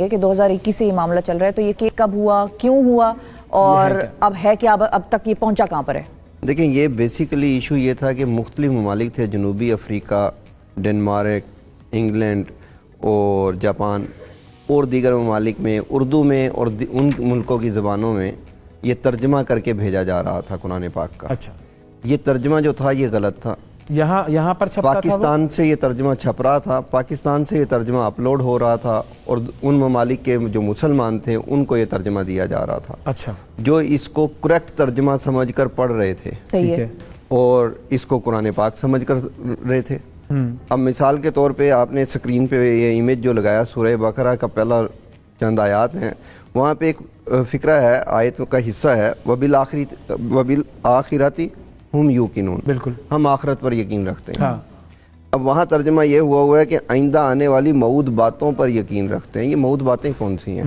کہ 2021 سے یہ معاملہ چل رہا ہے، تو یہ کیس کب ہوا، کیوں ہوا، اور اب ہے کیا، اب تک یہ پہنچا کہاں پر ہے؟ دیکھیں، یہ بیسیکلی ایشو یہ تھا کہ مختلف ممالک تھے، جنوبی افریقہ، ڈنمارک، انگلینڈ اور جاپان اور دیگر ممالک میں اردو میں اور ان ملکوں کی زبانوں میں یہ ترجمہ کر کے بھیجا جا رہا تھا قرآن پاک کا۔ اچھا، یہ ترجمہ جو تھا یہ غلط تھا، یہاں پر چھپتا تھا، پاکستان سے یہ ترجمہ چھپ رہا تھا، پاکستان سے یہ ترجمہ اپلوڈ ہو رہا تھا، اور ان ممالک کے جو مسلمان تھے ان کو یہ ترجمہ دیا جا رہا تھا، اچھا، جو اس کو کریکٹ ترجمہ سمجھ کر پڑھ رہے تھے، ٹھیک ہے، اور اس کو قرآن پاک سمجھ کر رہے تھے۔ اب مثال کے طور پہ آپ نے سکرین پہ یہ امیج جو لگایا، سورہ بقرہ کا پہلا چند آیات ہیں، وہاں پہ ایک فقرہ ہے، آیت کا حصہ ہے، وَبِالْآخِرَةِ ہم یوقنون، بالکل، ہم آخرت پر یقین رکھتے ہیں۔ ہاں، اب وہاں ترجمہ یہ ہوا ہے کہ آئندہ آنے والی موعود باتوں پر یقین رکھتے ہیں۔ یہ موعود باتیں کون سی ہیں؟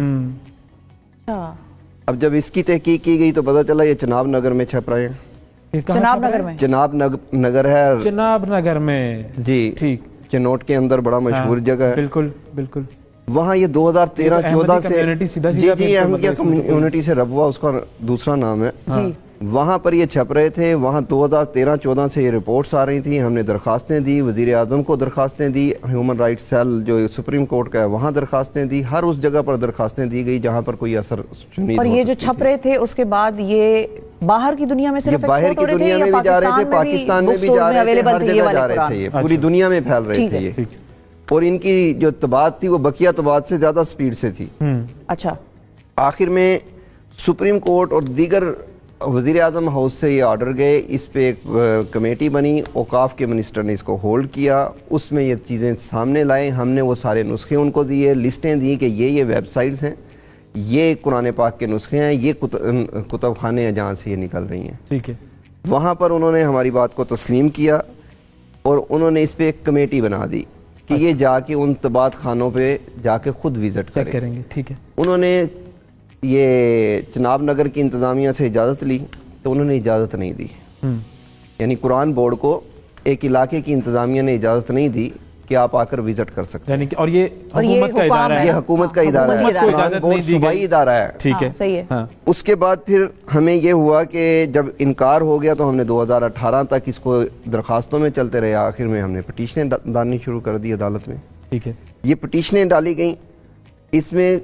اب جب اس کی تحقیق کی گئی تو پتہ چلا یہ چناب نگر میں چھپ رہے ہیں۔ چناب نگر میں؟ چناب نگر ہے، چناب نگر میں، جی، ٹھیک، چنوٹ کے اندر بڑا مشہور جگہ ہے، بالکل بالکل۔ وہاں یہ 2013-14 سے، جی احمدیہ کمیونٹی سے ربوہ اس کا دوسرا نام ہے، وہاں پر یہ چھپ رہے تھے۔ وہاں 2013-14 سے یہ رپورٹس آ رہی تھیں، ہم نے درخواستیں دی، وزیر اعظم کو درخواستیں دی، ہیومن رائٹس سیل جو سپریم کورٹ کا ہے وہاں درخواستیں دی، ہر اس جگہ پر درخواستیں دی گئی جہاں پر کوئی اثر شنید اور ہو یہ جو سکتی چھپ تھی۔ رہے تھے اس کے بعد یہ باہر کی دنیا میں صرف باہر کی دنیا میں بھی جا رہے تھے، پاکستان میں بھی جا رہے تھے، ہر جگہ جا رہے تھے، یہ پوری دنیا میں پھیل رہے تھے یہ، اور ان کی جو طباعت تھی وہ بقیہ طباعت سے زیادہ سپیڈ سے تھی۔ اچھا، آخر میں سپریم کورٹ اور دیگر وزیر اعظم ہاؤس سے یہ آرڈر گئے، اس پہ ایک کمیٹی بنی، اوقاف کے منسٹر نے اس کو ہولڈ کیا، اس میں یہ چیزیں سامنے لائے، ہم نے وہ سارے نسخے ان کو دیے، لسٹیں دی کہ یہ ویب سائٹس ہیں، یہ قرآن پاک کے نسخے ہیں، یہ کتب خانے ہیں جہاں سے یہ نکل رہی ہیں، ٹھیک ہے۔ وہاں پر انہوں نے ہماری بات کو تسلیم کیا اور انہوں نے اس پہ ایک کمیٹی بنا دی کہ یہ جا کے ان طباعت خانوں پہ جا کے خود وزٹ کریں گے، ٹھیک ہے۔ انہوں نے یہ چناب نگر کی انتظامیہ سے اجازت لی تو انہوں نے اجازت نہیں دی، یعنی قرآن بورڈ کو ایک علاقے کی انتظامیہ نے اجازت نہیں دی کہ آپ آ کر وزٹ کر سکتے ہیں، اور یہ حکومت کا ادارہ ہے، یہ حکومت کا ادارہ ہے، قرآن بورڈ صوبائی ادارہ ہے، ٹھیک ہے، صحیح ہے۔ اس کے بعد پھر ہمیں یہ ہوا کہ جب انکار ہو گیا تو ہم نے 2018 تک اس کو درخواستوں میں چلتے رہے، آخر میں ہم نے پٹیشنیں ڈالنی شروع کر دی عدالت میں، ٹھیک ہے۔ یہ پٹیشنیں ڈالی گئیں، اس میں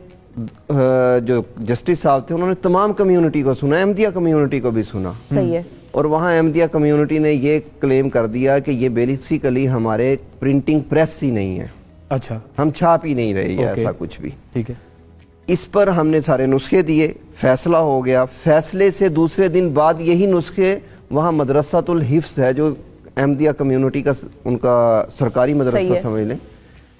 جو جسٹس صاحب تھے انہوں نے تمام کمیونٹی کو سنا، احمدیہ کمیونٹی کو بھی سنا، صحیح ہے، اور وہاں احمدیہ کمیونٹی نے یہ کلیم کر دیا کہ یہ بیسیکلی ہمارے پرنٹنگ پریس ہی نہیں ہے، اچھا، ہم چھاپ ہی نہیں رہے یہ ایسا کچھ بھی، ٹھیک ہے۔ اس پر ہم نے سارے نسخے دیے، فیصلہ ہو گیا، فیصلے سے دوسرے دن بعد یہی نسخے وہاں مدرسۃ الحفظ ہے جو احمدیہ کمیونٹی کا ان کا سرکاری مدرسہ سمجھ لیں،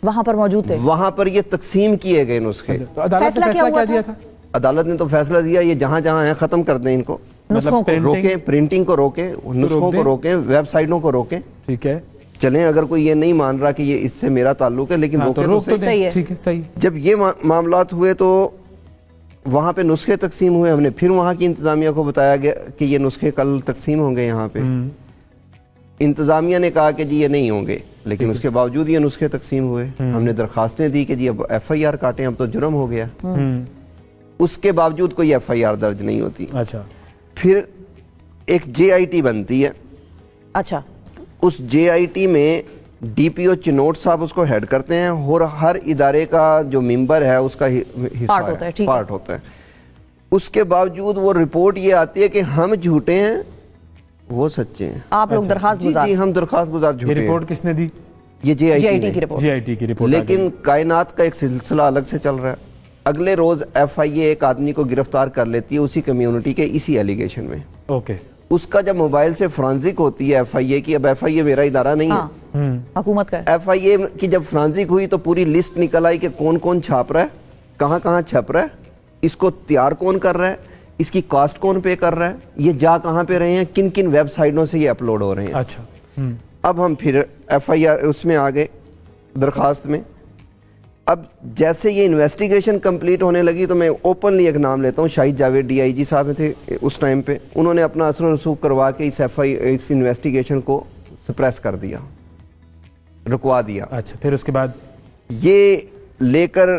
وہاں پر موجود تھے، وہاں پر یہ تقسیم کیے گئے نسخے۔ عدالت نے فیصلہ کیا دیا تھا؟ عدالت نے تو فیصلہ دیا یہ جہاں جہاں ہیں ختم کر دیں، ان کو روکیں، پرنٹنگ کو روکیں، نسخوں کو روکیں، ویب سائٹوں کو روکیں، ٹھیک ہے، چلیں اگر کوئی یہ نہیں مان رہا کہ یہ اس سے میرا تعلق ہے لیکن روکیں تو صحیح۔ جب یہ معاملات ہوئے تو وہاں پہ نسخے تقسیم ہوئے، ہم نے پھر وہاں کی انتظامیہ کو بتایا گیا کہ یہ نسخے کل تقسیم ہوں گے یہاں پہ، انتظامیہ نے کہا کہ جی یہ نہیں ہوں گے، لیکن اس کے باوجود یہ نسخے تقسیم ہوئے، ہم نے درخواستیں دی کہ جی اب ایف آئی آر کاٹیں، اب تو جرم ہو گیا، اس کے باوجود کوئی ایف آئی آر درج نہیں ہوتی۔ اچھا، پھر ایک جے آئی ٹی بنتی ہے، اچھا، اس جے آئی ٹی میں ڈی پی او چنوٹ صاحب اس کو ہیڈ کرتے ہیں، اور ہر ادارے کا جو ممبر ہے اس کا حصہ پارٹ ہوتا ہے، اس کے باوجود وہ رپورٹ یہ آتی ہے کہ ہم جھوٹے ہیں وہ سچے ہیں، آپ لوگ درخواست گزار، جی ہم درخواست گزار جھوٹے ہیں۔ یہ رپورٹ کس نے دی؟ یہ جے آئی ٹی کی رپورٹ، لیکن کائنات کا ایک سلسلہ الگ سے چل رہا ہے۔ اگلے روز ایف آئی اے ایک آدمی کو گرفتار کر لیتی ہے اسی کمیونٹی کے اسی ایلیگیشن میں، اوکے، اس کا جب موبائل سے فرانزک ہوتی ہے ایف آئی اے کی، اب ایف آئی اے میرا ادارہ نہیں ہے، حکومت کا، ایف آئی اے کی جب فرانزک ہوئی تو پوری لسٹ نکل آئی کہ کون کون چھاپ رہا ہے، کہاں کہاں چھپ رہا ہے، اس کو تیار کون کر رہا ہے، اس کی کاسٹ کون پے کر رہا ہے، یہ جا کہاں پہ رہے ہیں، کن کن ویب سائٹوں سے یہ اپلوڈ ہو رہے ہیں۔ اچھا، اب ہم پھر ایف آئی آر اس میں آگئے درخواست میں، اب جیسے یہ انویسٹیگیشن کمپلیٹ ہونے لگی تو میں اوپنلی ایک نام لیتا ہوں، شاہد جاوید ڈی آئی جی صاحب تھے اس ٹائم پہ، انہوں نے اپنا اثر و رسوخ کروا کے اس انویسٹیگیشن کو سپریس کر دیا، رکوا دیا۔ اچھا، پھر اس کے بعد یہ لے کر